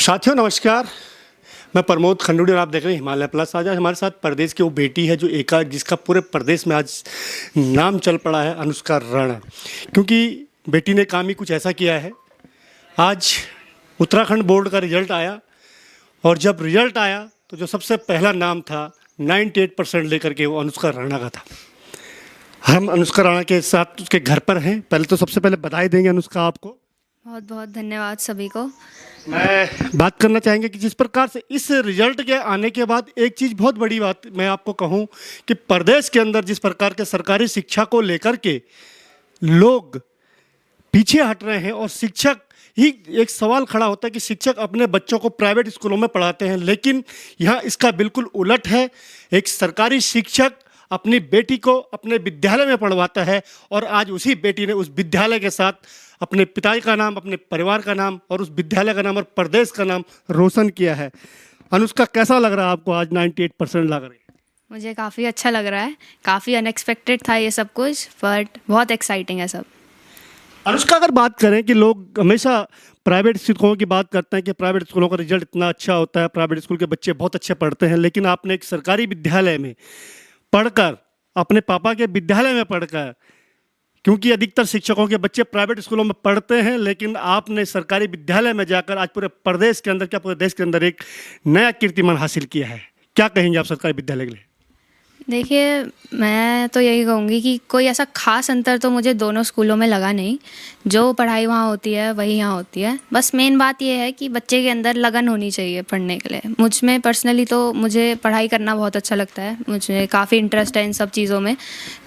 साथियों नमस्कार। मैं प्रमोद खंडूड़ी और आप देख रहे हैं हिमालय प्लस। आज हमारे साथ प्रदेश की वो बेटी है जो जिसका पूरे प्रदेश में आज नाम चल पड़ा है, अनुष्का राणा। क्योंकि बेटी ने काम ही कुछ ऐसा किया है। आज उत्तराखंड बोर्ड का रिजल्ट आया और जब रिजल्ट आया तो जो सबसे पहला नाम था 98% लेकर के वो अनुष्का राणा का था। हम अनुष्का राणा के साथ उसके घर पर हैं। पहले तो सबसे पहले बधाई देंगे अनुष्का आपको। बहुत बहुत धन्यवाद सभी को। मैं बात करना चाहेंगे कि जिस प्रकार से इस रिजल्ट के आने के बाद एक चीज़ बहुत बड़ी बात मैं आपको कहूं कि प्रदेश के अंदर जिस प्रकार के सरकारी शिक्षा को लेकर के लोग पीछे हट रहे हैं और शिक्षक ही एक सवाल खड़ा होता है कि शिक्षक अपने बच्चों को प्राइवेट स्कूलों में पढ़ाते हैं, लेकिन यहाँ इसका बिल्कुल उलट है। एक सरकारी शिक्षक अपनी बेटी को अपने विद्यालय में पढ़वाता है और आज उसी बेटी ने उस विद्यालय के साथ अपने पिता का नाम, अपने परिवार का नाम और उस विद्यालय का नाम और प्रदेश का नाम रोशन किया है। अनुष्का, कैसा लग रहा है आपको? आज 98% लग रही है। मुझे काफ़ी अच्छा लग रहा है। काफ़ी अनएक्सपेक्टेड था ये सब कुछ, बट बहुत एक्साइटिंग है सब। अनुष्का, अगर बात करें कि लोग हमेशा प्राइवेट स्कूलों की बात करते हैं कि प्राइवेट स्कूलों का रिजल्ट इतना अच्छा होता है, प्राइवेट स्कूल के बच्चे बहुत अच्छे पढ़ते हैं, लेकिन आपने एक सरकारी विद्यालय में पढ़कर, अपने पापा के विद्यालय में पढ़कर, क्योंकि अधिकतर शिक्षकों के बच्चे प्राइवेट स्कूलों में पढ़ते हैं, लेकिन आपने सरकारी विद्यालय में जाकर आज पूरे प्रदेश के अंदर, क्या पूरे देश के अंदर एक नया कीर्तिमान हासिल किया है। क्या कहेंगे आप सरकारी विद्यालय के लिए? देखिए, मैं तो यही कहूँगी कि कोई ऐसा खास अंतर तो मुझे दोनों स्कूलों में लगा नहीं। जो पढ़ाई वहाँ होती है वही यहाँ होती है। बस मेन बात यह है कि बच्चे के अंदर लगन होनी चाहिए पढ़ने के लिए। मुझ में पर्सनली तो मुझे पढ़ाई करना बहुत अच्छा लगता है। मुझे काफ़ी इंटरेस्ट है इन सब चीज़ों में,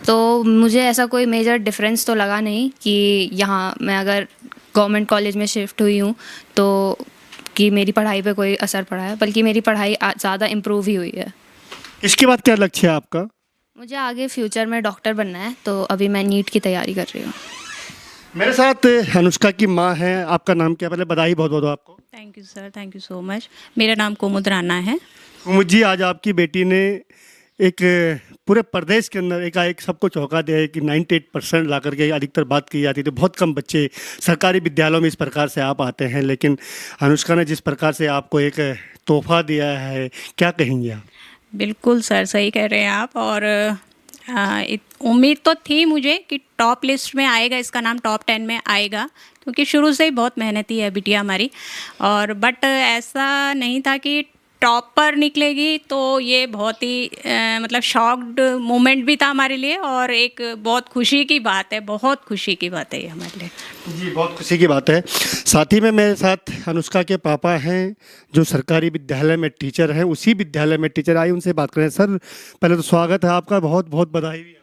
तो मुझे ऐसा कोई मेजर डिफरेंस तो लगा नहीं कि यहाँ मैं अगर गवर्नमेंट कॉलेज में शिफ्ट हुई हूँ तो कि मेरी पढ़ाई पे कोई असर पड़ा है, बल्कि मेरी पढ़ाई ज़्यादा इम्प्रूव ही हुई है। इसके बाद क्या लक्ष्य है आपका? मुझे आगे फ्यूचर में डॉक्टर बनना है, तो अभी मैं नीट की तैयारी कर रही हूँ। मेरे साथ अनुष्का की माँ है। आपका नाम क्या? पहले बधाई बहुत बहुत आपको। Thank you sir, thank you so much. मेरा नाम कुमुद राणा है। कुमुद जी, आज आपकी बेटी ने एक पूरे प्रदेश के अंदर एक सबको चौंका दिया है कि 98% ला करके अधिकतर बात की जाती थी। बहुत कम बच्चे सरकारी विद्यालयों में इस प्रकार से आप आते हैं, लेकिन अनुष्का ने जिस प्रकार से आपको एक तोहफा दिया है, क्या कहेंगे आप? बिल्कुल सर, सही कह रहे हैं आप। और उम्मीद तो थी मुझे कि टॉप लिस्ट में आएगा, इसका नाम टॉप 10 में आएगा, क्योंकि शुरू से ही बहुत मेहनती है बिटिया हमारी। और बट ऐसा नहीं था कि टॉप पर निकलेगी, तो ये बहुत ही मतलब शॉक्ड मोमेंट भी था हमारे लिए और एक बहुत खुशी की बात है, बहुत खुशी की बात है ये हमारे लिए। जी, बहुत खुशी की बात है। साथ ही में मेरे साथ अनुष्का के पापा हैं जो सरकारी विद्यालय में टीचर हैं, उसी विद्यालय में टीचर। आइए उनसे बात करें। सर, पहले तो स्वागत है आपका, बहुत बहुत बधाई भी है।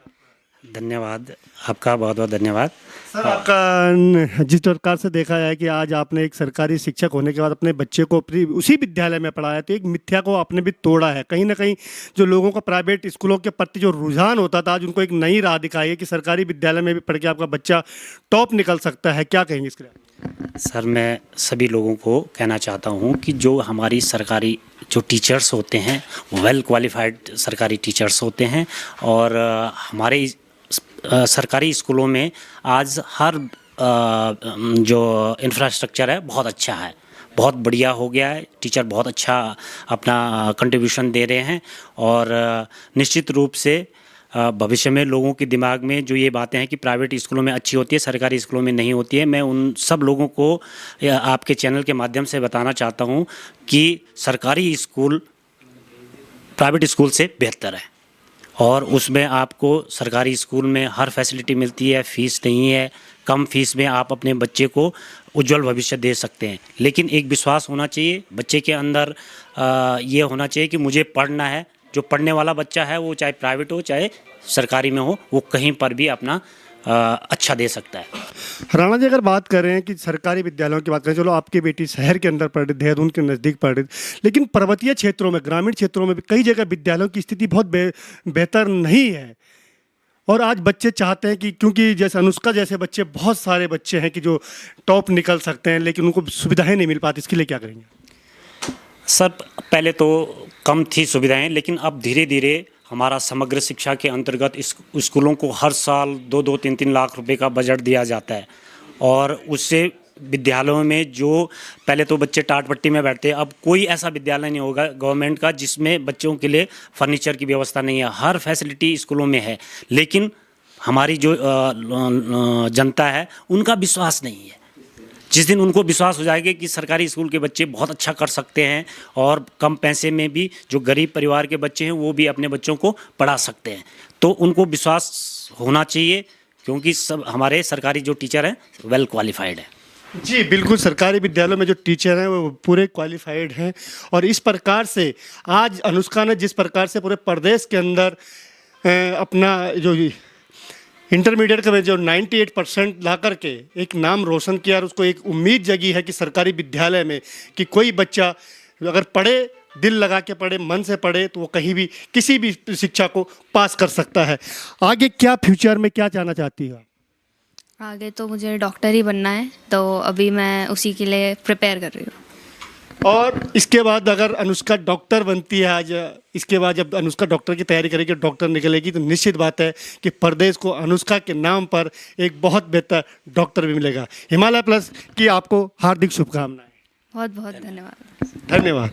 धन्यवाद, आपका बहुत बहुत धन्यवाद। सर, आपका जिस प्रकार से देखा जाए कि आज आपने एक सरकारी शिक्षक होने के बाद अपने बच्चे को उसी विद्यालय में पढ़ाया, तो एक मिथ्या को आपने भी तोड़ा है। कहीं ना कहीं जो लोगों का प्राइवेट स्कूलों के प्रति जो रुझान होता था, आज उनको एक नई राह दिखाई है कि सरकारी विद्यालय में भी पढ़ के आपका बच्चा टॉप निकल सकता है। क्या कहेंगे इसके लिए? सर, मैं सभी लोगों को कहना चाहता हूं कि जो हमारी सरकारी जो टीचर्स होते हैं, वेल क्वालिफाइड सरकारी टीचर्स होते हैं, और हमारे सरकारी स्कूलों में आज हर जो इंफ्रास्ट्रक्चर है बहुत अच्छा है, बहुत बढ़िया हो गया है। टीचर बहुत अच्छा अपना कंट्रीब्यूशन दे रहे हैं और निश्चित रूप से भविष्य में लोगों के दिमाग में जो ये बातें हैं कि प्राइवेट स्कूलों में अच्छी होती है, सरकारी स्कूलों में नहीं होती है, मैं उन सब लोगों को आपके चैनल के माध्यम से बताना चाहता हूँ कि सरकारी स्कूल प्राइवेट स्कूल से बेहतर है और उसमें आपको सरकारी स्कूल में हर फैसिलिटी मिलती है, फीस नहीं है, कम फीस में आप अपने बच्चे को उज्जवल भविष्य दे सकते हैं। लेकिन एक विश्वास होना चाहिए बच्चे के अंदर, ये होना चाहिए कि मुझे पढ़ना है। जो पढ़ने वाला बच्चा है वो चाहे प्राइवेट हो चाहे सरकारी में हो, वो कहीं पर भी अपना अच्छा दे सकता है। राणा जी, अगर बात करें कि सरकारी विद्यालयों की बात करें, चलो आपकी बेटी शहर के अंदर पढ़ रही, देहरादून के नज़दीक पढ़ रही, लेकिन पर्वतीय क्षेत्रों में, ग्रामीण क्षेत्रों में भी कई जगह विद्यालयों की स्थिति बहुत बेहतर नहीं है। और आज बच्चे चाहते हैं कि, क्योंकि जैसे अनुष्का जैसे बच्चे, बहुत सारे बच्चे हैं कि जो टॉप निकल सकते हैं, लेकिन उनको सुविधाएँ नहीं मिल पाती। इसके लिए क्या करेंगे? सर, पहले तो कम थी सुविधाएं, लेकिन अब धीरे धीरे हमारा समग्र शिक्षा के अंतर्गत स्कूलों को हर साल 2-2, 3-3 लाख रुपए का बजट दिया जाता है और उससे विद्यालयों में जो पहले तो बच्चे टाट पट्टी में बैठते, अब कोई ऐसा विद्यालय नहीं होगा गवर्नमेंट का जिसमें बच्चों के लिए फर्नीचर की व्यवस्था नहीं है। हर फैसिलिटी स्कूलों में है, लेकिन हमारी जो जनता है उनका विश्वास नहीं है। जिस दिन उनको विश्वास हो जाएगा कि सरकारी स्कूल के बच्चे बहुत अच्छा कर सकते हैं और कम पैसे में भी जो गरीब परिवार के बच्चे हैं वो भी अपने बच्चों को पढ़ा सकते हैं, तो उनको विश्वास होना चाहिए, क्योंकि सब हमारे सरकारी जो टीचर हैं वेल क्वालिफाइड है। जी बिल्कुल, सरकारी विद्यालयों में जो टीचर हैं वो पूरे क्वालिफाइड हैं। और इस प्रकार से आज अनुष्का ने जिस प्रकार से पूरे प्रदेश के अंदर अपना जो इंटरमीडिएट का में जो 98% ला करके एक नाम रोशन किया और उसको एक उम्मीद जगी है कि सरकारी विद्यालय में कि कोई बच्चा अगर पढ़े, दिल लगा के पढ़े, मन से पढ़े, तो वो कहीं भी किसी भी शिक्षा को पास कर सकता है। आगे क्या फ्यूचर में क्या चाहना चाहती है? आगे तो मुझे डॉक्टर ही बनना है, तो अभी मैं उसी के लिए प्रिपेयर कर रही हूँ। और इसके बाद अगर अनुष्का डॉक्टर बनती है, आज इसके बाद जब अनुष्का डॉक्टर की तैयारी करेगी, डॉक्टर निकलेगी, तो निश्चित बात है कि प्रदेश को अनुष्का के नाम पर एक बहुत बेहतर डॉक्टर भी मिलेगा। हिमालय प्लस की आपको हार्दिक शुभकामनाएं। बहुत बहुत धन्यवाद। धन्यवाद।